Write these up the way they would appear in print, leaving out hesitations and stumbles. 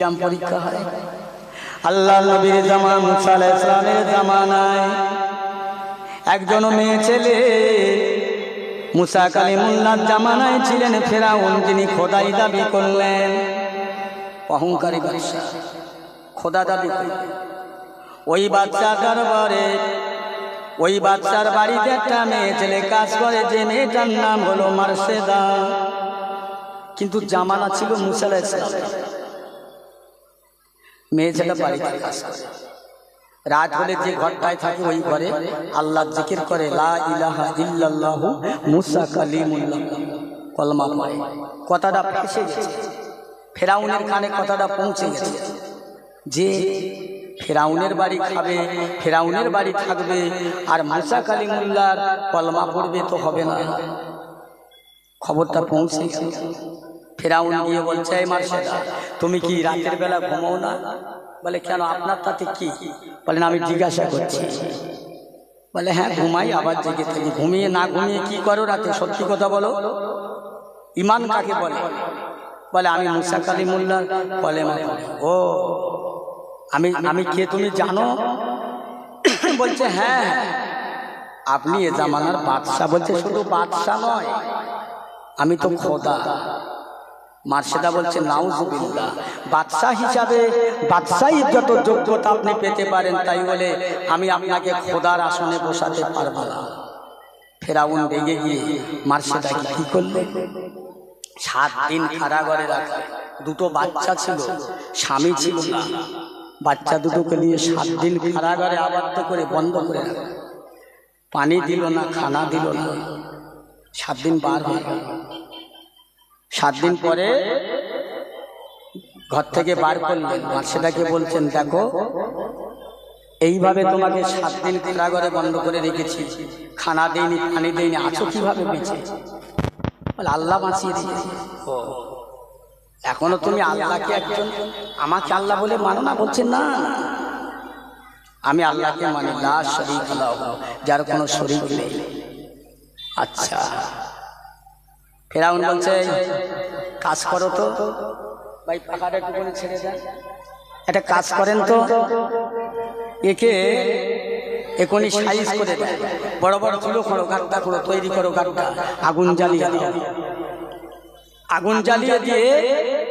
পরীক্ষা হয়। আল্লাহ নবীর জামান মুসা আলাইহিস সালামের জামানায় একজন মেয়ে ছেলে মুসা কালিমুল্লাহর জামানায় ছিলেন ফেরাউন, যিনি খোদাই দাবি করলেন, অহংকারী বাদশা, খোদা দাবি করলেন। ওই বাদশা দরবারে ওই বাদশার বাড়িতে একটা মেয়ে ছেলে কাজ করে, যে মেয়েটার নাম হলো মার্শেদা। কিন্তু জামানা ছিল মুসা আলাইহিস সালাম। মেয়ে ছেলে বাড়িতে কাজ করে, রাত হলে যে ঘরটায় থাকে ওই ঘরে আল্লাহ জিকির করে, লা ইলাহা ইল্লাল্লাহু মুসা কালিমুল্লাহ, কলমা পড়ে। কথাটা ফেসে গেছে, ফেরাউনের কানে কথাটা পৌঁছে গেছে যে ফেরাউনের বাড়ি খাবে, ফেরাউনের বাড়ি থাকবে, আর মুসা কালিমুল্লাহর কলমা পড়বে তো হবে না। খবরটা পৌঁছে গেছে। ফেরাউন গিয়ে বলছে, এই মার্শেদা, তুমি কি রাতের বেলা ঘুমাও না? বলে, কেন, আপনার তাতে কি? বলেন, আমি জিজ্ঞাসা করছি। বলে, হ্যাঁ ঘুমাই, আবার জেগে থাকি। ঘুমিয়ে না ঘুমিয়ে কি করো রাতে? সত্যি কথা বলো, ইমান কাকে বলে? বলে, আমি মুসা কালিমুল্লাহর কলেমা পড়ি। ও, আমি কে তুমি জানো? বলছে, হ্যাঁ, আপনি এ জামানার বাদশা। বলছে, শুধু বাদশা নয়, আমি তো খোদা। মার্শেদা বলছে, নাউজুবিল্লাহ, বাদশাহ হিসাবে বাদশাহী যত যোগ্যতা আপনি পেতে পারেন, তাই বলে আমি আপনাকে খোদার আসনে বসাতে পারবো না। ফেরাউন রেগে গিয়ে মার্শেদাকে কি করলে? 7 দিন কারাগারে রাখা। দুটো বাচ্চা ছিল, স্বামী ছিল না। বাচ্চা দুটোকে নিয়ে 7 দিন কারাগারে আবদ্ধ করে বন্ধ করে রাখা। পানি দিল না, খানা দিল না। 7 দিন বার হয়ে গেল। 7 দিন পরে ঘর থেকে বার করলেন। মার্শেদাকে বলছেন, দেখো, এইভাবে তোমাকে 7 দিন কারাগারে বন্ধ করে রেখেছি, খানা দেয়নি, পানি দেয়নি, আছো কিভাবে বেঁচে? বলে, আল্লাহ বাঁচিয়ে দিয়েছে। ও, এখনো তুমি আল্লাহকে একজন, আমাকে আল্লাহ বলে মানো না? বলছে, না, আমি আল্লাহকে মানি, লা শারীকা লাহু, যার কোনো শরীক নেই। আচ্ছা। ফেরাউন বলছে, কাজ করো তো ভাই, পাখাটা একটু ছেড়ে দেন, একটা কাজ করেন তো, একে এখনই সাইজ করে দেয়, বড় বড় চুলো করো, গাড়টা করো, তৈরি করো গাড়টা, আগুন জ্বালিয়ে দাও। আগুন জ্বালিয়ে দিয়ে,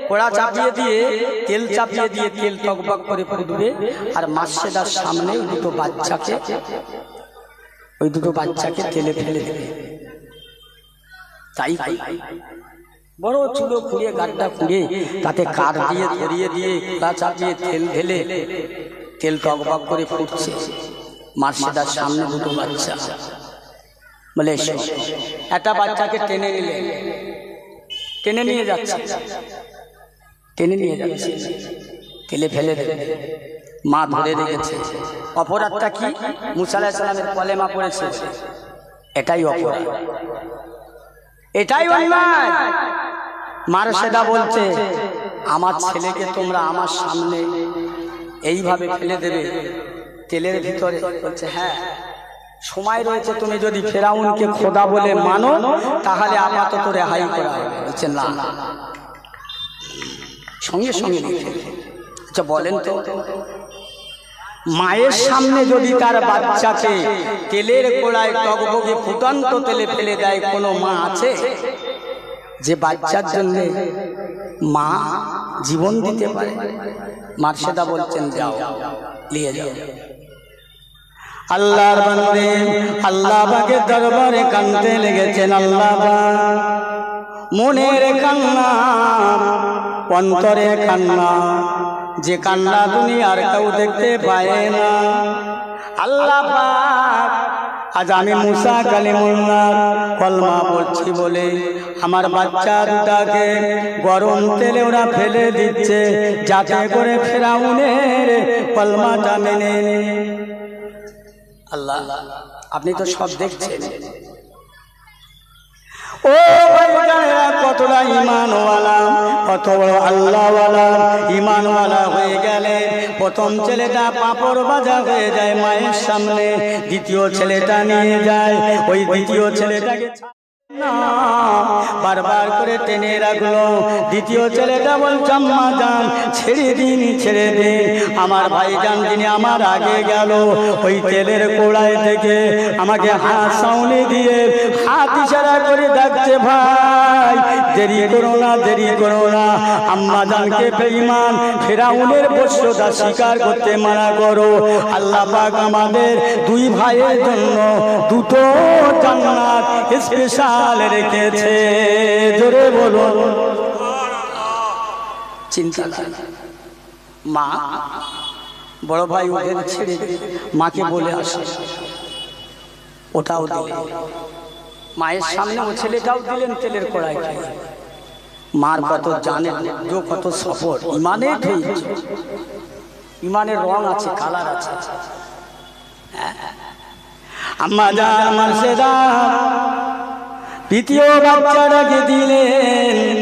পোড়া চাপিয়ে দিয়ে, তেল চাপিয়ে দিয়ে, তেল টকবক করে ফুটবে, আর মার্শেদার সামনে ওই দুটো বাচ্চাকে তেলে ফেলে দেবে। তাই বড় চুলো খুঁড়িয়ে, গাড্ডা খুঁড়িয়ে, তাতে কাঠ দিয়ে ধরিয়ে দিয়ে, পোড়া চাপিয়ে তেল ঢেলে, তেল টকবক করে ফুটছে। মার্শেদার সামনে দুটো বাচ্চা। বলে, এসো। একটা বাচ্চাকে টেনে নিয়ে যাচ্ছে, তেলে ফেলে দেবে। মা ধরে রেখেছে। অপরাধটা কি? মুসা আলাইহিস সালামের কলেমা পড়েছে, এটাই অপরাধ, এটাই অন্যায়। মার্শেদা বলছে, আমার ছেলেকে তোমরা আমার সামনে এইভাবে ফেলে দেবে তেলের ভিতরে? বলছে, হ্যাঁ, সময় রয়েছে, তুমি যদি ফেরাউনকে খোদা বলে মানো তাহলে আপাতত রেহাই করা হবে। বলছে, না, সঙ্গে সঙ্গে লিখে। আচ্ছা বলেন তো, মায়ের সামনে যদি তার বাচ্চাকে তেলের গোড়ায় টগবগে ফুটন্ত তেলে ফেলে দেয়, কোনো মা আছে যে বাচ্চার জন্য মা জীবন দিতে পারে? মার্শেদা বলছেন, যাও, নিয়ে যাও। আল্লাহর বান্দে আল্লাহ পাকের দরবারে কাঁদতে লেগেছেন। আল্লাহ পাক, মনের কান্না, অন্তরে কান্না, যে কান্না দুনিয়ার কেউ দেখতে পায় না। আল্লাহ পাক, আজ আমি মুসা কালিমুল্লাহর কলমা পড়ছি বলে আমার বাচ্চা দুটাকে গরম তেলে ওরা ফেলে দিচ্ছে, যাতে করে ফেরাউনের কলমাটা মেনে নে। আল্লাহ, আপনি তো সব দেখছেন। ও ভাইজানেরা, কতটা ইমানওয়ালা, কত বড় আল্লাহওয়ালা, ইমানওয়ালা হয়ে গেলে প্রথম ছেলেটা পাঁপড় ভাজা হয়ে যায় মায়ের সামনে, দ্বিতীয় ছেলেটা নিয়ে যায়, ওই দ্বিতীয় ছেলেটাকে না, বারবার করে টেনে রাখলো। দ্বিতীয় ছেলেটা বলছে আম্মা জান ছেড়ে দিন ছেড়ে দিন। আমার ভাইজান যিনি আমার আগে গেল ওই তেলের কোড়ায় থেকে আমাকে হাত সাউনি দিয়ে হাত ইশারা করে ডাকছে, ভাই দেরি করো না, দেরি করো না। আম্মা জানকে বেঈমান ফেরাউনের বশ্যতা স্বীকার করতে মানা করো। আল্লাহ পাক আমাদের দুই ভাইয়ের জন্য দুটো জান্নাত স্পেশাল রেখেছে। জোরে বলুন চিন্তা করেন। মা বড় ভাই ওদের ছেড়ে মাকে বলে আসে, ওটাও দিলেন মায়ের সামনে, ও ছেলেটাও দিলেন তেলের কড়াই খাই। মার কত জানে কত সফর, ইমানের ধৈর্য, ইমানের রং আছে, কালার আছে। আম্মা জান আমার সেদা দ্বিতীয় বাচ্চাটাকে দিলেন।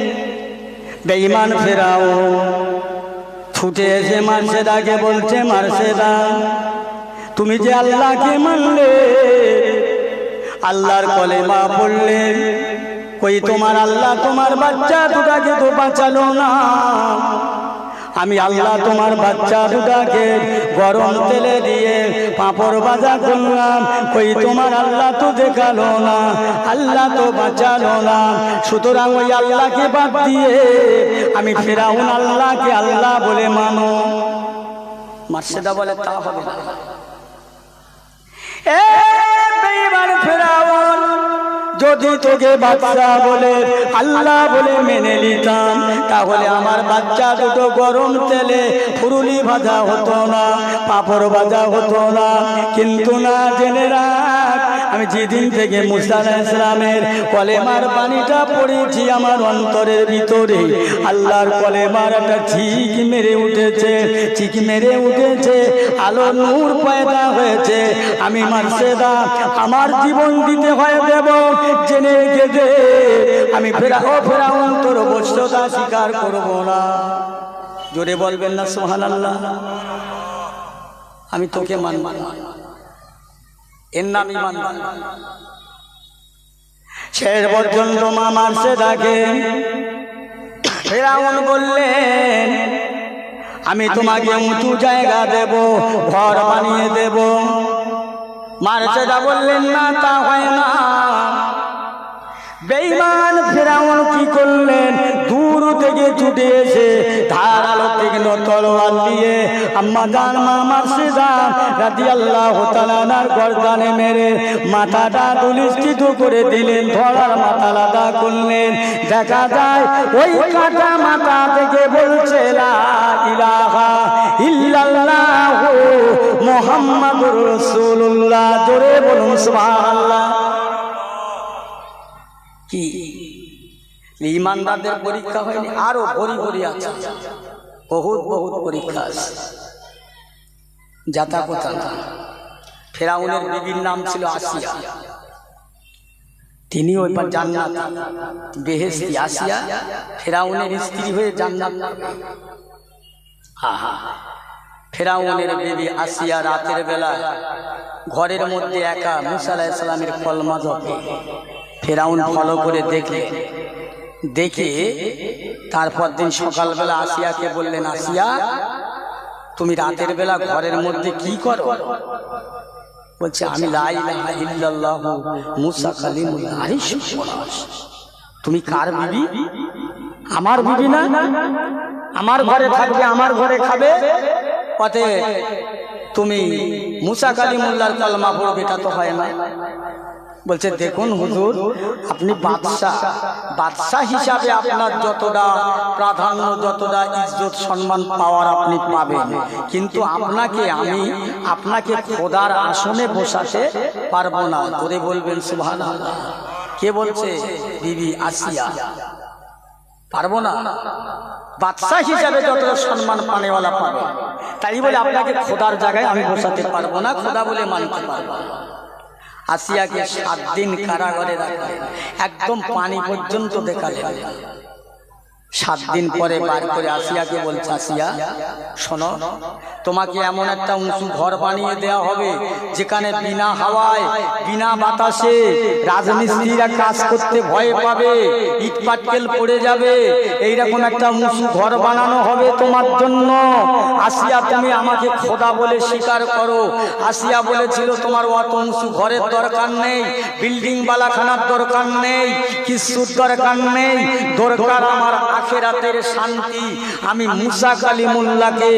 বেঈমান ফেরাউন ছুটে এসে মার্শেদাকে বলছে, মার্শেদা তুমি যে আল্লাহকে মানলে, আল্লাহর কলেমা পড়লে, কই তোমার আল্লাহ তোমার বাচ্চা দুটাকে তো বাঁচালো না। আমি আল্লাহ তোমার বাচ্চা দুটাকে গরম তেলে দিয়ে পাঁপড় ভাজা করলাম, কই তোমার আল্লাহ তো দেখালো না, আল্লাহ তো বাঁচালো না। সুতরাং ওই আল্লাহকে বাদ দিয়ে আমি ফেরাউন আল্লাহকে আল্লাহ বলে মানো। মার্শেদা বলে তা হবে না। এ বেঈমান ফেরাউন, যদি তোকে বাচ্চা বলে আল্লাহ বলে মেনে নিতাম, তাহলে আমার বাচ্চা দুটো গরম তেলে ফুরুলি ভাজা হতো না, পাঁপড় ভাজা হতো না। কিন্তু না, জেনে রাখ, আমি যেদিন থেকে মুসা আলাইহিস সালামের কলেমার পানিটা পড়েছি আমার অন্তরের ভিতরে, আল্লাহর কলেমার একটা চিক মেরে উঠেছে, চিক মেরে উঠেছে, আলো নূর পয়দা হয়েছে। আমি মার্শেদা আমার জীবন দিতে হয় দেব, জেনে গেছে আমি ফেরাউন তোর বশ্যতা স্বীকার করব না। জোরে বলবেন না সুবহানাল্লাহ। আমি তোকে মানব না, এর নাম ঈমান। শেষ পর্যন্ত মা মার্শেদাকে ফেরাউন বললেন, আমি তোমাকে উঁচু জায়গা দেব, ঘর বানিয়ে দেব। মার্শেদা বললেন না, তা হয় না। বেঈমান ফেরাউন কি করলেন, দূর থেকে ছুটে এসে ধারালো তীক্ষ্ণ তলোয়ার দিয়ে আম্মা জান মা মার্শেদা রাদিয়াল্লাহু তাআলা আনহার গর্দানে মেরে মাথাটা দুলিষ্ঠিত করে দিলেন, ধরার মাথা আলাদা করলেন। দেখা যায় ওই কাটা মাথা থেকে বলছে লা ইলাহা ইল্লাল্লাহু মুহাম্মাদুর রাসূলুল্লাহ। জোরে বলুন সুবহানাল্লাহ। কি ঈমানদারদের পরীক্ষা হয়নি? আরো ভরি ভরি আছে, বহুত বহুত পরীক্ষা আছে। যাতা কথা না। ফেরাউনের বিবির নাম ছিল আসিয়া, তিনি ওই জান্নাত বেহেশতি। আসিয়া ফেরাউনের স্ত্রী হয়ে জান্নাত। আহা, ফেরাউনের বিবি আসিয়া রাতের বেলা ঘরের মধ্যে একা মুসা আলাইহিস সালামের কলমা জপে। ফেরাউন ফলো করে দেখে তারপর দিন সকালবেলা আসিয়াকে বললেন, আসিয়া তুমি রাতের বেলা ঘরের মধ্যে কি করো? বলছে, আমি লা ইলাহা ইল্লাল্লাহু মুসা কালিমুল্লাহ। তুমি কার বিবি? আমার বিবি না, আমার ঘরে থাকবে, আমার ঘরে খাবে, পথে তুমি মুসা কালিমুল্লাহর কলমা পড়বে, এটা তো হয় না। বলছে, দেখুন হুজুর, আপনি বাদশা হিসাবে আপনার যতটা প্রাধান্য, যতটা ইজ্জত সম্মান পাওয়ার আপনি পাবেন, কিন্তু আপনাকে খোদার আসনে বসাতে পারবো না। করে বলবেন সুবহানাল্লাহ। কে বলছে? বিবি আসিয়া। পারবো না, বাদশা হিসাবে যতটা সম্মান পানেওয়ালা পাবে, তাই বলে আপনাকে খোদার জায়গায় আমি বসাতে পারবো না, খোদা বলে মানতে পারবো না। আসিয়াকে 7 দিন কারাগারে রাখা, একদম পানি পর্যন্ত দেখালে। 7 দিন পরে বার করে আসিয়াকে বলছে, আসিয়া শোনো, তোমাকে এমন একটা উঁচু ঘর বানিয়ে দেওয়া হবে যেখানে বিনা হাওয়ায় বিনা বাতাসে রাজমিস্ত্রিরা কাজ করতে ভয় পাবে, ইট পাটকেল পড়ে যাবে। এইরকম একটা উঁচু ঘর বানানো হবে তোমার জন্য। আসিয়া তুমি আমাকে খোদা বলে স্বীকার করো। আসিয়া বলেছিল তোমার অত উঁচু ঘরের দরকার নেই, বিল্ডিং বালাখানার দরকার নেই, কিছুর দরকার নেই, দরকার আমার আখিরাতের শান্তি। আমি মুসা কালিমুল্লাহকে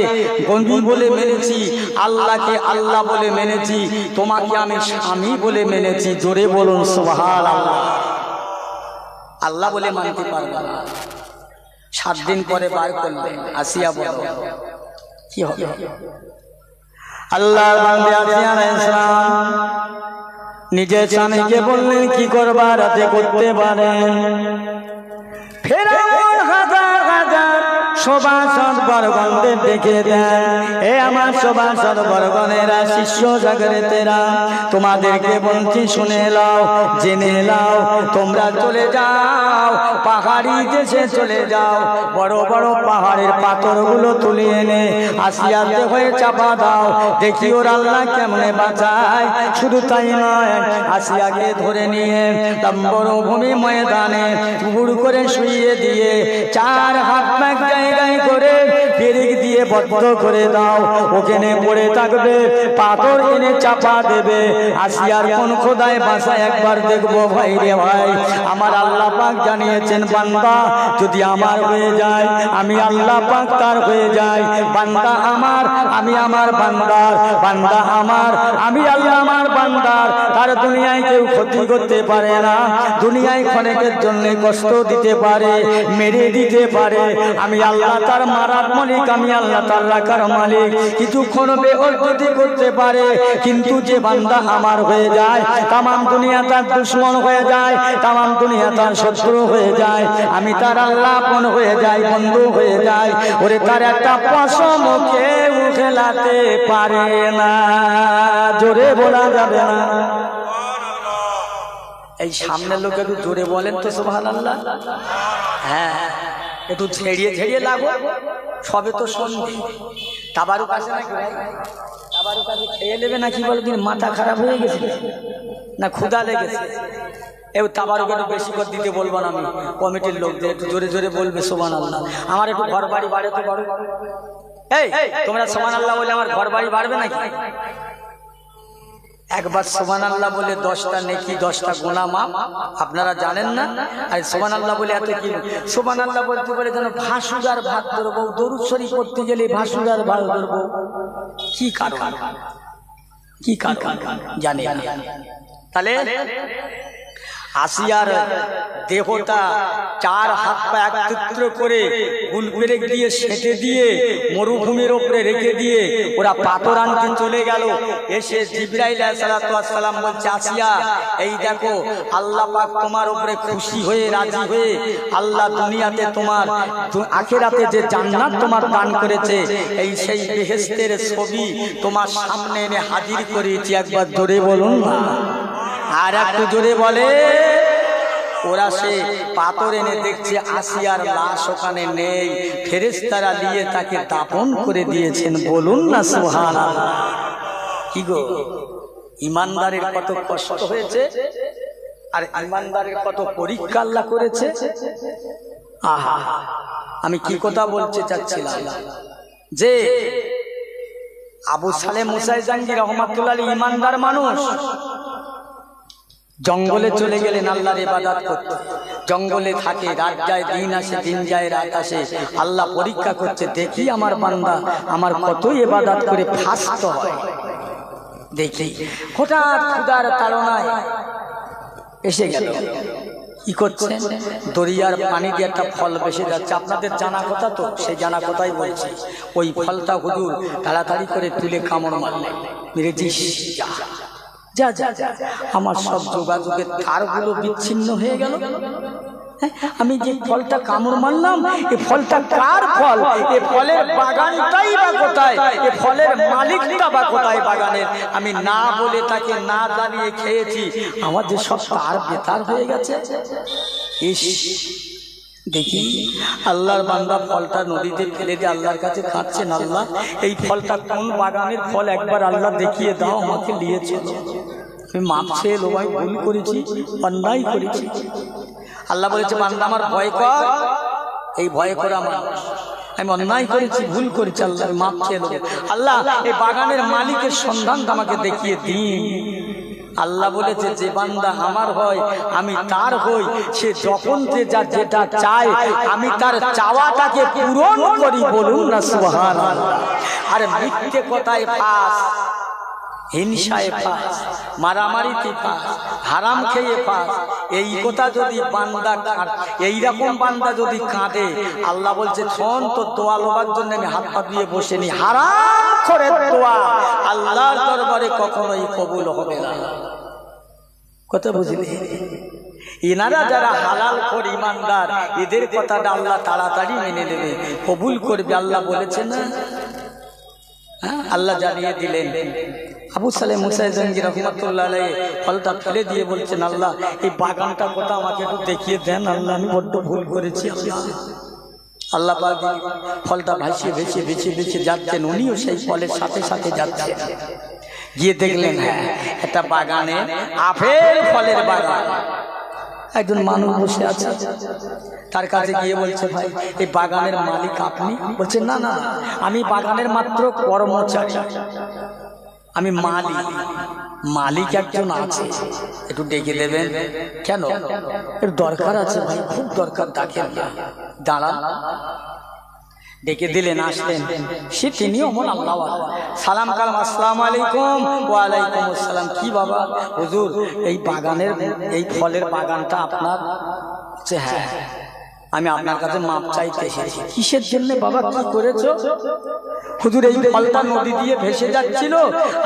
গনি বলে মেনেছি, আল্লাহকে আল্লাহ বলে মেনেছি, তোমাকে আমি স্বামী বলে মেনেছি। জোরে বলুন সুবহানাল্লাহ। আল্লাহ বলে মানতে পারবে না। 7 দিন পরে বার করলেন। আসিয়া বলে কি হবে? আল্লাহর বান্দা আসিয়া আলাইহিস সালাম নিজের স্বামীকে বললেন কি করবা রাতে করতে পারেন। ফেরাউন হাজার হাজার সভাসদ বরগণদের ডেকে দেন, এ আমার সভাসদ বরগণেরা, শিষ্য জাগরেতেরা, তোমাদেরকে বলছি শুনে লাও, জেনে লাও। তোমরা চলে যাও পাহাড়ি দেশে চলে যাও, বড় বড় পাহাড়ের পাথরগুলো তুলে এনে আসিয়াতে হয়ে চাপা দাও, দেখি ওর আল্লাহ কেমনে বাঁচায়। শুধু তাই নয়, আসিয়াকে ধরে নিয়ে মরুভূমি ময়দানে উবুড় করে শুইয়ে দিয়ে 4 হাত এক জায়গায় করে পেরেক দিয়ে বদ্ধ করে দাও, ওখানে পড়ে থাকবে, পাথর এনে চাপা দেবে। আসিয়ার কোন খোদায় বাঁচায় একবার দেখবো। ভাই রে ভাই, আমার আল্লাহ পাক জানিয়েছেন বান্দা যদি আমার হয়ে যায় আমি আল্লাহ পাক তার হয়ে যায়। বান্দা আমার, আমি আমার বান্দার, বান্দা আমার, আমি আল্লাহ আমার বান্দার। তার দুনিয়ায় কেউ ক্ষতি করতে পারে না, দুনিয়ায় ক্ষণেকের জন্য কষ্ট দিতে পারে, মেরে দিতে পারে। আমি আল্লাহ তার মারার মালিক, আমি আল্লাহ তার রাখার মালিক। কিছুক্ষণ বেইজ্জতি করতে পারে, কিন্তু যে বান্দা আমার হয়ে যায় তামাম দুনিয়া তার দুশ্মন হয়ে যায়, তামাম দুনিয়া তার শত্রু হয়ে যায়। আমি তার আল্লাহ আপন হয়ে যাই, বন্ধু হয়ে যায়। ওরে তার একটা পশম কেউ খেলাতে পারে না। জোরে বলা যাবে না। এই সামনের লোক একটু জোরে বলেন তো সুবহানাল্লাহ। হ্যাঁ, একটু ঝেড়িয়ে ঝেড়িয়ে লাগো। সবে তো সন্ধে, তাবারুক আছে নাকি ভাই? তাবারুক আছে, খেয়ে নেবে নাকি বলে দিন? মাথা খারাপ হয়ে গেছে না ক্ষুধা লেগেছে? এ তাবারুক একটু বেশি করে দিতে বলবো না, আমি কমিটির লোকদের একটু জোরে জোরে বলবে সুবহানাল্লাহ। আমার একটু ঘর বাড়ি বাড়ে তো বড়। এই তোমরা সুবহানাল্লাহ বলে আমার ঘর বাড়ি বাড়বে নাকি? একবার সুবহানাল্লাহ বলে 10টা নেকি 10টা গুনাহ মাফ, আপনারা জানেন না? আর সুবহানাল্লাহ বলে এত কি? সুবহানাল্লাহ বলতে বলে যেন ভাসুগার ভাত ধরবো, দরুদ শরীফ পড়তে গেলে ভাসুগার ভাত ধরবো। কি কারণ? কি কারণ জানি না। তাহলে আসিয়ার দেহটা 4 হাত পা একত্র করে গুলপেরেক দিয়ে সেটে দিয়ে মরুভূমির উপরে রেখে দিয়ে ওরা পাথর আনতে চলে গেল। এসে জিবরাইল আলাইহিস সালাম বলছে, আসিয়া এই দেখো আল্লাহ পাক তোমার উপরে খুশি হয়ে রাজি হয়ে আল্লাহ দুনিয়াতে তোমার আখিরাতে যে জান্নাত তোমার দান করেছে, এই সেই বেহেশতের ছবি তোমার সামনে এনে হাজির করেছি। একবার জোরে বলুন না, আর একটু জোরে বলে। ওরা সে পাথর এনে দেখছে আসিয়ার লাশ ওখানে নেই, ফেরেশতারা নিয়ে তাকে দাফন করে দিয়েছেন। বলুন না সুবহানাল্লাহ। কি গো, ইমানদারের কত কষ্ট হয়েছে আর ইমানদারের কত পরীক্ষা আল্লাহ করেছে। আহা, আমি কি কথা বলতে চাচ্ছিলাম যে আবু সালেহ মুসাই জাঙ্গি রহমাতুল্লাহ আলাইহি ইমানদার মানুষ, জঙ্গলে চলে গেলেন আল্লাহর ইবাদত করতে। জঙ্গলে থাকে, রাত যায় দিন আসে, দিন যায় রাত আসে। আল্লাহ পরীক্ষা করছে, দেখি আমার বান্দা আমার কত ইবাদত করে ফাস্ট হয়। দেখি হঠাৎ ক্ষুধার তাড়নায় এসে গেল। কি করছে? দরিয়ার পানি দিয়ে একটা ফল ভেসে যাচ্ছে। আপনাদের জানা কথা তো, সেই জানা কথাই বলছি। ওই ফলটা হুজুর তাড়াতাড়ি করে তুলে কামড় মারলেন, মেরে দিস যা যা যা। আমার সব যোগাযোগের তারগুলো বিচ্ছিন্ন হয়ে গেল। আমি যে ফলটা কামড় মারলাম, এ ফলটা কার ফল? এ ফলের বাগানটাই বা কোথায়? এ ফলের মালিকটা বা কোথায় বাগানের? আমি না বলে তাকে না জানিয়ে খেয়েছি। আমার যে সব তার বেতার হয়ে গেছে। ইস, দেখি আল্লাহর বান্দা ফলটা নদীতে ফেলে দিয়ে আল্লাহর কাছে কাঁদছেন, আল্লাহ এই ফলটা কোন বাগানের ফল একবার আল্লাহ দেখিয়ে দাও, আমাকে নিয়েছে, আমি মাপ চেয়ে এলো, ভাই ভুল করেছি, অন্যায় করেছি। আল্লাহ বলেছে বান্দা আমার ভয় কর, এই ভয় করে আমার, আমি অন্যায় করেছি, ভুল করেছি, আল্লাহ মাপ চেয়ে নেবো। আল্লাহ এই বাগানের মালিকের সন্ধানটা আমাকে দেখিয়ে দিন। আল্লাহ বলেছে যে বান্দা আমার হয় আমি তার হই, সে যখন যেটা চায় আমি তার চাওয়াটাকে পূরণ করি, বলুন না সুবহানাল্লাহ। আরে মিথ্যে কথায় ফাঁস, হিংসায় ফাঁস, মারামারিতে ফাঁস, হারাম খেয়ে ফাঁস, এই কথা যদি বান্দা এইরকম বান্দা যদি কাঁদে, আল্লাহ বলছে শোন তো দোয়া লোবার জন্য আমি হাত পা দিয়ে বসে নি, হারাম করে দোয়া আল্লাহর দরবারে কখনোই কবুল হবে না। কথা বুঝলি? এনারা যারা হালাল করে ইমানদার, এদের কথাটা আল্লাহ তাড়াতাড়ি মেনে নেবে, কবুল করবে। আল্লাহ বলেছেন না, আল্লাহ জানিয়ে দিলেন। আবু সালেহ মুসা জঙ্গি রহমাতুল্লাহ আলাইহি ফলটা ফেলে দিয়ে বলছেন আল্লাহ এই বাগানটা কথা আমাকে একটু দেখিয়ে দেন, আল্লাহ আমি বড্ড ভুল করেছি। আল্লাহ পাক ফলটা ভাসিয়ে ভেসে ভেসে ভেসে যাচ্ছেন, উনিও সেই ফলের সাথে সাথে যাচ্ছেন। গিয়ে দেখলেন হ্যাঁ একটা বাগানে আপেল ফলের বাগান, একজন মানুষ বসে আছে, তার কাছে গিয়ে বলছে ভাই এই বাগানের মালিক আপনি? বলছে না না আমি বাগানের মাত্র কর্মচারী, আমি মালিক, মালিক একজন আছে, একটু ডেকে দেবেন। কেন? এর দরকার আছে ভাই, খুব দরকার, ডাকেন, দাঁড়ান। ডেকে দিলেন, আসলেন, সে তিনি অমন আল্লাহ সালাম কালাম, আসসালামু আলাইকুম। ওয়া আলাইকুম আসসালাম। কি বাবা? হুজুর এই বাগানের এই ফলের বাগানটা আপনার? হ্যাঁ, আমি আপনার কাছে মাপ চাইতে এসেছি। কিসের জন্য বাবা, কি করেছো? হুজুর এই ফলটা নদী দিয়ে ভেসে যাচ্ছিল,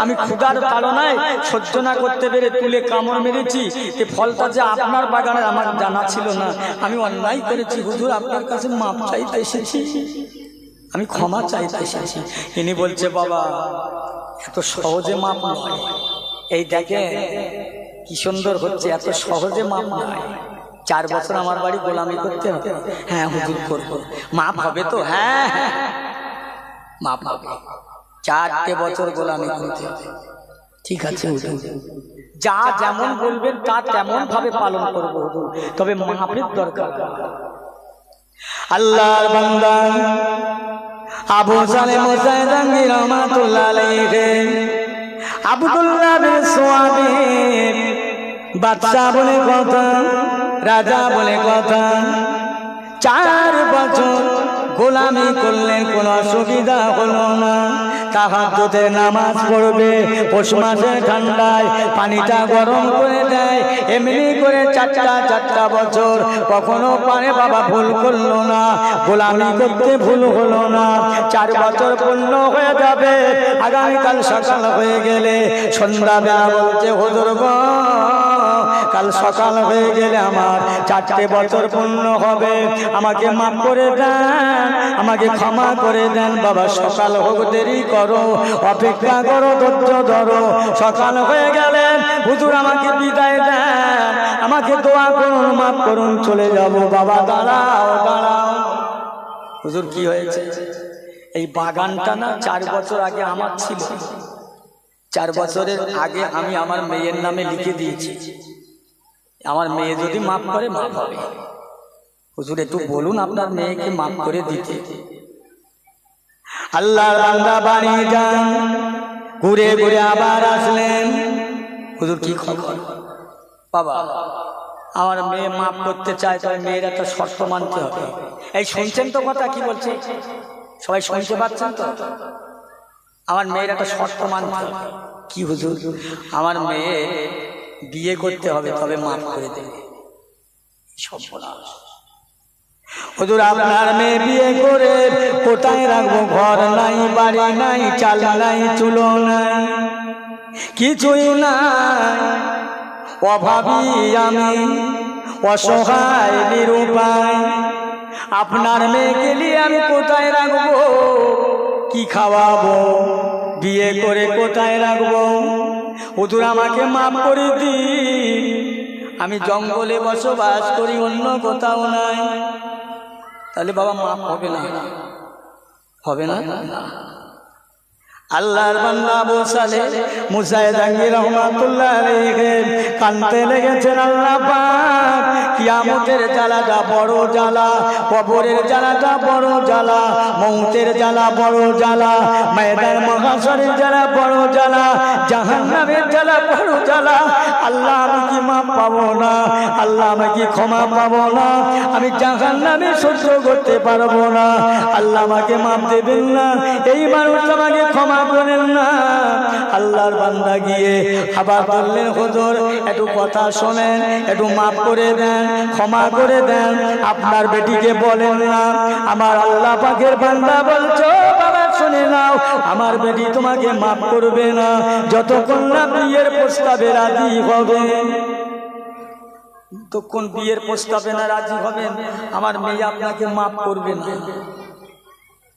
আমি ক্ষুধার তাড়নায় সহ্য না করতে পেরে তুলে কামড় মেরেছি, এই ফলটা যে আপনার বাগানের আমার জানা ছিল না, আমি অন্যায় করেছি হুজুর, আপনার কাছে মাপ চাইতে এসেছি, আমি ক্ষমা চাইতে এসেছি। ইনি বলছে বাবা এত সহজে মাপ নয়, এই দেখেন কি সুন্দর হচ্ছে, এত সহজে মাপ নয়, 4 বছর আমার বাড়ি গোলামি করতে হবে। হ্যাঁ হুজুর করবো, মাপ হবে তো? হ্যাঁ মাপ হবে, 4টে বছর গোলামি করতে হবে। ঠিক আছে হুজুর, যা যেমন বলবেন তা তেমন ভাবে পালন করবো হুজুর, তবে মাপের দরকার। আল্লাহর বান্দা আবু সালেহ মুসা জঙ্গি রহমাতুল্লাহ আলাইহি আব্দুল্লাহ বিন সুয়াবিব বাদশা বলে কথা, রাজা বলে কথা, 4 বছর গোলামি করলেন, কোনো অসুবিধা হলো না। তাহাজ্জুদের নামাজ পড়বে, পৌষ মাসের ঠান্ডায় পানিটা গরম করে দেয়, এমনি করে 4টা বছর কখনো পারে বাবা ভুল করলো না, গোলামি করতে ভুল হলো না। 4 বছর পূর্ণ হয়ে যাবে, আগামীকাল সকাল হয়ে গেলে সন্ধ্যাবেলা বলছে হুজুর গো কাল সকাল হয়ে গেলে আমার 4টে বছর পূর্ণ হবে, আমাকে মাফ করে দেন, আমাকে ক্ষমা করে দেন। বাবা সকাল হোক, দেরি করো, অপেক্ষা করো, ধৈর্য ধরো। সকাল হয়ে গেলে হুজুর আমাকে বিদায় দেন, আমাকে দোয়া করুন, মাফ করুন, চলে যাব। বাবা দাঁড়াও দাঁড়াও। হুজুর কি হয়েছে? এই বাগানটা না 4 বছর আগে আমার ছিল, 4 বছরের আগে আমি আমার মেয়ের নামে লিখে দিয়েছি, আমার মেয়ে যদি মাফ করে মাফ হবে। হুজুর একটু বলুন আপনার মেয়েকে মাফ করে দিতে। আল্লাহর বান্দা বাড়ি যান, ঘুরে ঘুরে আবার আসলেন। হুজুর কি খবর? বাবা আমার মেয়ে মাফ করতে চায়, তবে মেয়ের একটা শর্ত মানতে হবে। এই শুনছেন তো কথা কি বলছে? সবাই শুনতে পাচ্ছেন তো? আমার মেয়ের একটা শর্ত মানতে হবে। কি হুজুর? আমার মেয়ে বিয়ে করতে হবে, তবে মাফ করে দেবে। হুজুর আপনার মেয়ে বিয়ে করে কোথায় রাখবো? ঘর নাই, বাড়ি নাই, চাল নাই, চুলো নাই, কিছুই নাই, অভাবী আমি, অসহায় নিরুপায়। আপনার মেয়েকে নিয়ে আমি কোথায় রাখবো? কি খাওয়াবো? বিয়ে করে কোথায় রাখবো? হুজুর আমাকে মাফ করে দিন, আমি জঙ্গলে বসবাস করি, অন্য কোথাও নাই। তাহলে বাবা মাফ হবে না, হবে না। আল্লাহর বান্দা আবু সালেহ মুসা জাহাঙ্গীর রহমাতুল্লাহ আলাইহি কানতে লেগেছেন। আল্লাহ পাক কিয়ামতের জ্বালাটা বড় জ্বালা, কবরের জ্বালাটা বড় জ্বালা, মউতের জ্বালা বড় জ্বালা, ময়দান মাহশরের জ্বালা বড় জ্বালা, জাহান্নামের জ্বালা বড় জ্বালা। আল্লাহ আমি কি মাপ পাবো না? আল্লাহ আমি কি ক্ষমা পাবো না? আমি জাহান্নামে সহ্য করতে পারবো না। আল্লাহ আমাকে মাপ দেবেন না, এই মানুষ আমাকে ক্ষমা করেন না। আল্লাহর বান্দা গিয়ে আবার বললেন, হুজুর একটু কথা শোনেন, একটু মাফ করে দেন, ক্ষমা করে দেন। আপনার বেটিকে বলেন না। আমার আল্লাহ পাকের বান্দা বলছো, বাবা শুনে নাও, আমার বেটি তোমাকে মাফ করবে না যতক্ষণ না বিয়ের প্রস্তাবে রাজি হবে। তখন বিয়ের প্রস্তাবে না রাজি হবেন, আমার মেয়ে আপনাকে মাফ করবে না।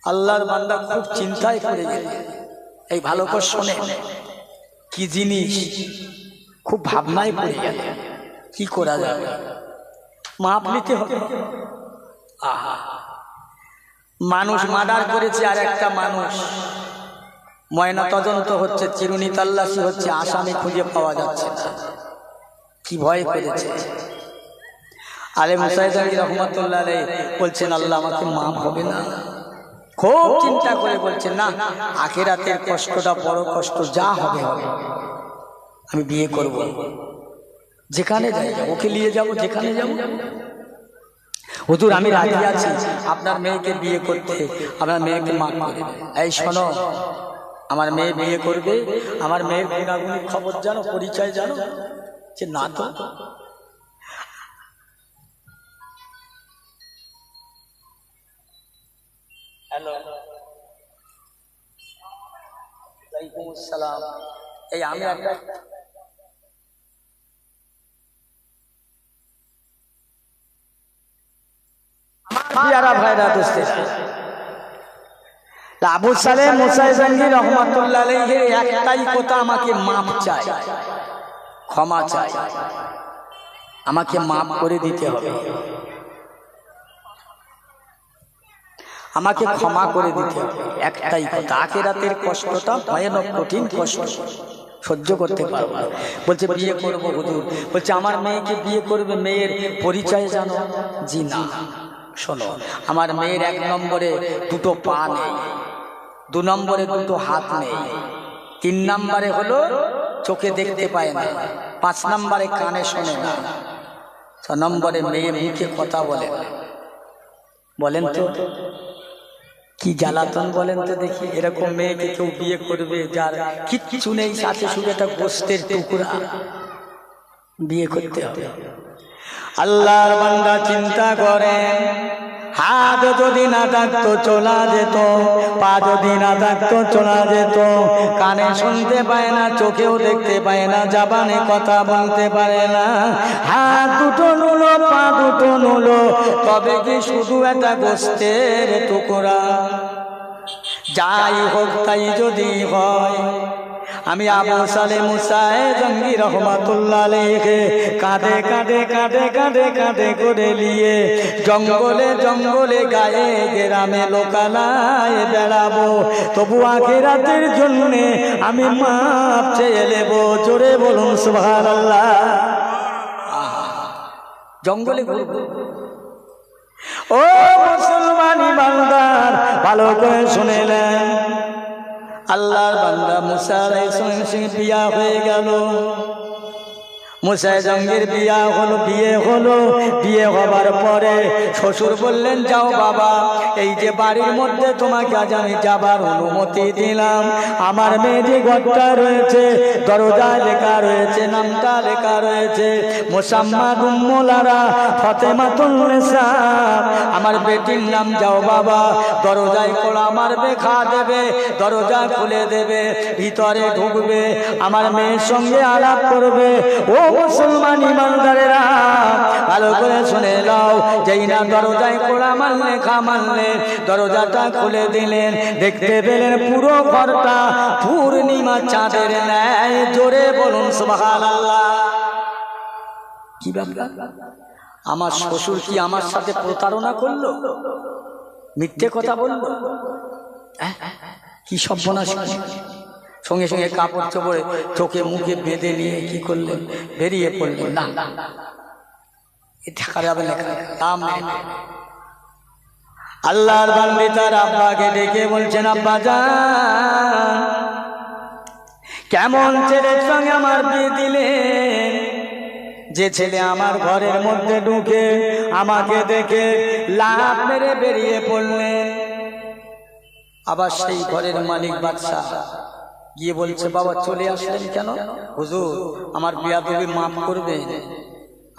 আল্লাহর বান্দা খুব চিন্তায় পড়ে গেল। এই ভালো করে শোনে কি জিনিস, খুব ভাবনায় পড়ে গেল, কি করা যাবে? মাপ নিতে হবে। আহা, মানুষ মার্ডার করেছে, আর একটা মানুষ ময়না তদন্ত হচ্ছে, চিরুনি তাল্লাশি হচ্ছে, আসামি খুঁজে পাওয়া যাচ্ছে না। কি ভয় করেছে? আলেম মুসা জাহাঙ্গীর রহমাতুল্লাহ আলাইহি বলছেন, আল্লাহ আমাকে মাফ হবে না। খুব চিন্তা করে বলছেন, না, আখিরাতের কষ্টটা বড় কষ্ট, যা হবে হবে, আমি বিয়ে করব, যেখানে যাই ওকে নিয়ে যাব, যেখানে যাব। হুজুর আমি রাজি আছি আপনার মেয়েকে বিয়ে করতে, আপনার মেয়েকে মাফ করে দেন। এই শোনো, আমার মেয়ে বিয়ে করবে, আমার মেয়ের গুণাগুণির খবর জানো, পরিচয় জানো? যে না তো। হ্যালো, ওয়ালাইকুম আসসালাম। এই আমি একটা প্যারা ভাইরা দোস্ত, আবু সালেহ মুসা জাহাঙ্গীর রহমাতুল্লাহ আলাইহি একটাই কথা, আমাকে মাফ চাই, ক্ষমা চাই, আমাকে মাফ করে দিতে হবে, আমাকে ক্ষমা করে দিতে হবে, একটাই কথা। আখিরাতের কষ্টটা ভয়ানক কঠিন কষ্ট, সহ্য করতে পারবো না। বলছে বিয়ে করবো হুজুর। বলছে আমার মেয়েকে বিয়ে করবে, মেয়ের পরিচয় জানো? জি না। শোনো, আমার মেয়ের 1 নম্বরে 2টো পা নেই, 2 নম্বরে 2টো হাত নেই, 3 নম্বরে হলো চোখে দেখতে পায় না, 5 নম্বরে কানে শোনে না, 6 নম্বরে মেয়ে মুখে কথা বলে না। বলেন তো কি জ্বালাতন, বলেন তো দেখি। এরকম মেয়েকে কেউ বিয়ে করবে যার কিচ্ছু নেই, সাথে শুধু একটা গোস্তের টুকরা? বিয়ে করতে হবে। আল্লাহর বান্দা চিন্তা করেন, হাত যদি না থাকতো চলা যেত, পা যদি না থাকতো চলা যেত, কানে শুনতে পায় না, চোখেও দেখতে পায় না, জবানে কথা বলতে পারে না, হাত দুটো নুলো, পা দুটো নুলো, তবে কি শুধু একটা গোস্তের টুকরা? যাই হোক তাই যদি হয়, আমি আবু সালেহ মুসা জাহাঙ্গীর রহমাতুল্লাহ আলাইহি কাঁধে কাঁধে কাঁধে কাঁধে কাঁধে করে নিয়ে জঙ্গলে জঙ্গলে গায়ে গ্রামে লোকালয়ে বেড়াবো, তবু আখিরাতের জন্য আমি মাপ চেয়ে নেব। জোরে বলুন সুবহানাল্লাহ। জঙ্গলে ঘুরবো। ও মুসলমান ইমানদার, ভালো করে শুনেলেন, আল্লাহর বান্দা মুসা আলাইহিস সালামের বিয়া হয়ে গেল। মুসা জাহাঙ্গীর বিয়ে হলো। বিয়ে হবার পরে শ্বশুর বললেন, যাও বাবা, এই যে বাড়ির মধ্যে তোমাকে আজ আমি যাবার অনুমতি দিলাম। আমার মেয়ে যে ঘরটা রয়েছে, দরজায় লেখা রয়েছে, নামটা লেখা রয়েছে মুসাম্মাদ উম্মুলারা ফাতেমাতুন নিসা, আমার বেটির নাম। যাও বাবা, দরজায় কড়া মারবে, খা দেবে, দরজা খুলে দেবে, ভিতরে ঢুকবে, আমার মেয়ের সঙ্গে আলাপ করবে। ও মুসলমান ইমানদারেরা, ভালো করে শুনে নাও, যেই না দরজায় কোড়া মারলে, খা মারলে, দরজাটা খুলে দিলেন, দেখতে পেলেন পুরো ঘরটা পূর্ণিমা চাঁদের ন্যায়। জোরে বলুন সুবহানাল্লাহ। কি ব্যাপার? আমার শ্বশুর কি আমার সাথে প্রতারণা করলো, মিথ্যে কথা বললো? কি সর্বনাশ! সঙ্গে সঙ্গে কাপড় চোপড়ে চোখে মুখে বেঁধে নিয়ে কি করলেন, বেরিয়ে পড়লেন। না, থাকা যাবে না, দাম নেই। আল্লাহর বান্দা তার আব্বাকে ডেকে বলছেন, আব্বা জান, কেমন ছেলের সঙ্গে আমার বিয়ে দিলেন, যে ছেলে আমার ঘরের মধ্যে ঢুকে আমাকে দেখে লাফ মেরে বেরিয়ে পড়লেন। আবার সেই ঘরের মালিক বাদশাহ গিয়ে বলছে, বাবা চলে আসলেন কেন? হুজুর, আমার বিয়াদবি মাফ করবেন,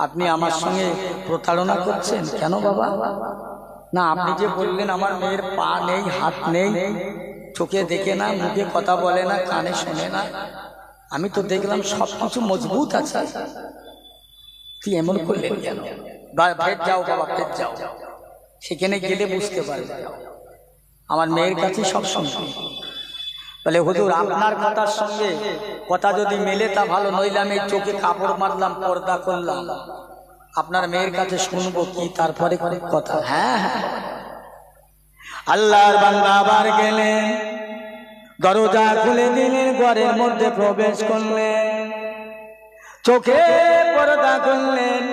আপনি আমার সঙ্গে প্রতারণা করছেন। কেন বাবা? না, আপনি যে বললেন আমার মেয়ের পা নেই, হাত নেই, চোখে দেখে না, মুখে কথা বলে না, কানে শোনে না, আমি তো দেখলাম সবকিছু মজবুত আছে, তুই এমন করলেন কেন? ফের যাও বাবা, ফের যাও, সেখানে গেলে বুঝতে পারবে, আমার মেয়ের কাছে সব শুনবে। বলে, হুজুর আপনার কথার সঙ্গে কথা যদি মেলে তা ভালো, নইলে আমি চোখে কাপড় মারলাম, পর্দা করলাম, আপনার মেয়ের কাছে শুনবো কি, তারপরে কথা। হ্যাঁ হ্যাঁ। আল্লাহর বান্দা আবার গেলেন, দরজা খুলে দিলেন, ঘরের মধ্যে প্রবেশ করলেন, চোখে পর্দা করলেন।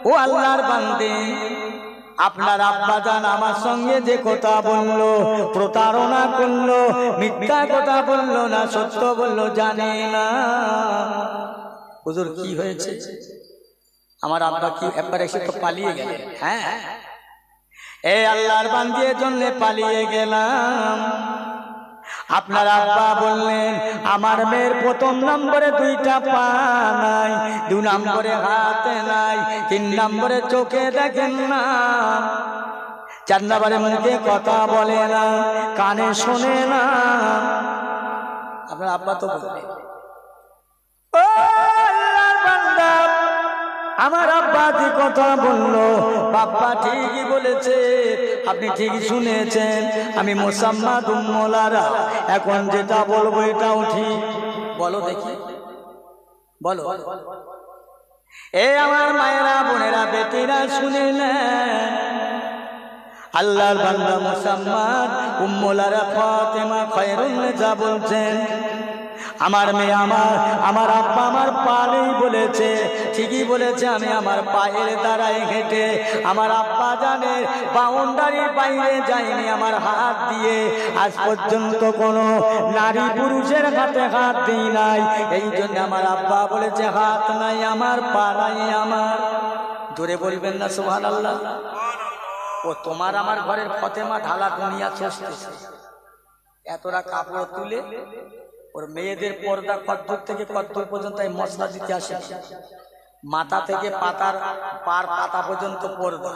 ও আল্লাহর বান্দে, আপনার আব্বা জান আমার সঙ্গে যে কথা বললো, প্রতারণা করলো, মিথ্যা কথা বললো না সত্য বললো, জানি না। হুজুর কি হয়েছে? আমার আব্বা কি একবার এসে তো পালিয়ে গেলেন। হ্যাঁ, এই আল্লাহর বান্দির জন্য পালিয়ে গেলাম। আপনার আব্বা বললেন, আমার মেয়ের প্রথম নম্বরে দুইটা পা নাই, 2 নম্বরে হাতে নাই, 3 নম্বরে চোখে দেখেন না, 4 নম্বরে মুখে কথা বলে না, কানে শোনে না। আপনার আব্বা তো বললেন, ও আল্লাহর বান্দা, আমার আব্বা যে কথা বললো, বাবা ঠিকই বলেছে, আপনি ঠিকই শুনেছেন, আমি মোসাম্মদ উম্মলারা এখন যেটা বলবো এটাও ঠিক। বলো দেখি, বলো। এ আমার মায়েরা, বোনেরা, বেটিরা, শুনে নেন, আল্লাহর বান্দা মোসাম্মদ উম্মলারা ফাতেমা খায়রুন্নেসা বলছেন, আমার মেয়ে আমার আব্বা আমার পা নেই বলেছে, ঠিকই বলেছে, আমি আমার পায়ের দ্বারায় হেঁটে আমার আব্বা জানের বাউন্ডারির বাইরে যাইনি, আমার হাত দিয়ে আজ পর্যন্ত কোনো নারী পুরুষের হাতে হাত দিই নাই, এই জন্য আমার আব্বা বলেছে হাত নাই আমার, পা নাই আমার। জোরে বলবেন না সুবহানাল্লাহ? ও তোমার আমার ঘরের ফাতেমা ঢালা দুনিয়া চষতেছে, এতটা কাপড় তুলে ওর মেয়েদের পর্দা কদ্দুর থেকে কদ্দুর পর্যন্ত এই মশলা দিতে আসে, মাথা থেকে পাতার পার পাতা পর্যন্ত পর্দা,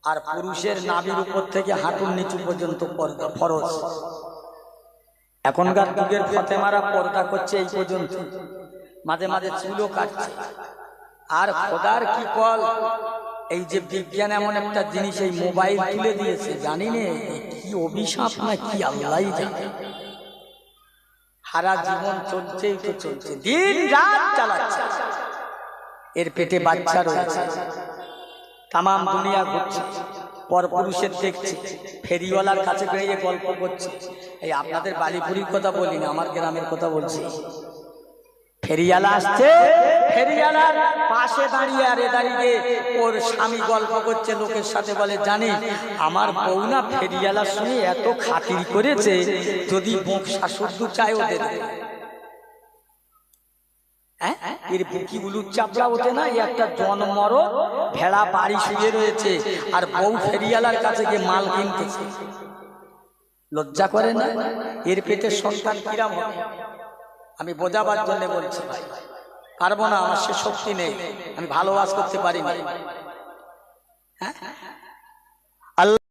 আর পুরুষের নাভির উপর থেকে হাঁটুর নিচু পর্যন্ত পর্দা ফরজ। এখনকার যুগের ফাতেমারা পর্দা করছে এই পর্যন্ত, মাঝে মাঝে চুলও কাটছে। আর খোদার কি কল, এই যে বিজ্ঞান এমন একটা জিনিস, এই মোবাইল তুলে দিয়েছে, জানি না কি অভিশাপ না কি, আল্লাহই জানে। সারা জীবন চলছেই তো চলছে, দিন রাত চালাচ্ছে, এর পেটে বাচ্চা রয়েছে, তাম দুনিয়া ঘুরছে, পর পুরুষের দেখছে, ফেরিওয়ালার কাছে গিয়ে গল্প করছে। এই আপনাদের বালিপুরির কথা বলি না, আমার গ্রামের কথা বলছি। ফেরিওয়ালা আসছে, ফেরিওয়ালার পাশে দাঁড়িয়ে আর দাঁড়িয়ে ওর স্বামী গল্প করছে লোকের সাথে, বলে জানি আমার বউ না ফেরিওয়ালার সঙ্গে এত খাতির করেছে, যদি বংশা শুদ্ধ চায় ওদের। এর বুকি উলুর চাপড়া ওঠে না, একটা জনমর ভেড়া বাড়ি শুয়ে রয়েছে, আর বউ ফেরিওয়ালার কাছে গিয়ে মাল কিনতেছে। লজ্জা করে না? এর পেটের সন্তান কিরাম হবে? আমি বোঝাবার জন্য বলছি ভাই, পারবো না, আমার সে শক্তি নেই, আমি ভালো ওয়াজ করতে পারি না। হ্যাঁ, আল্লাহ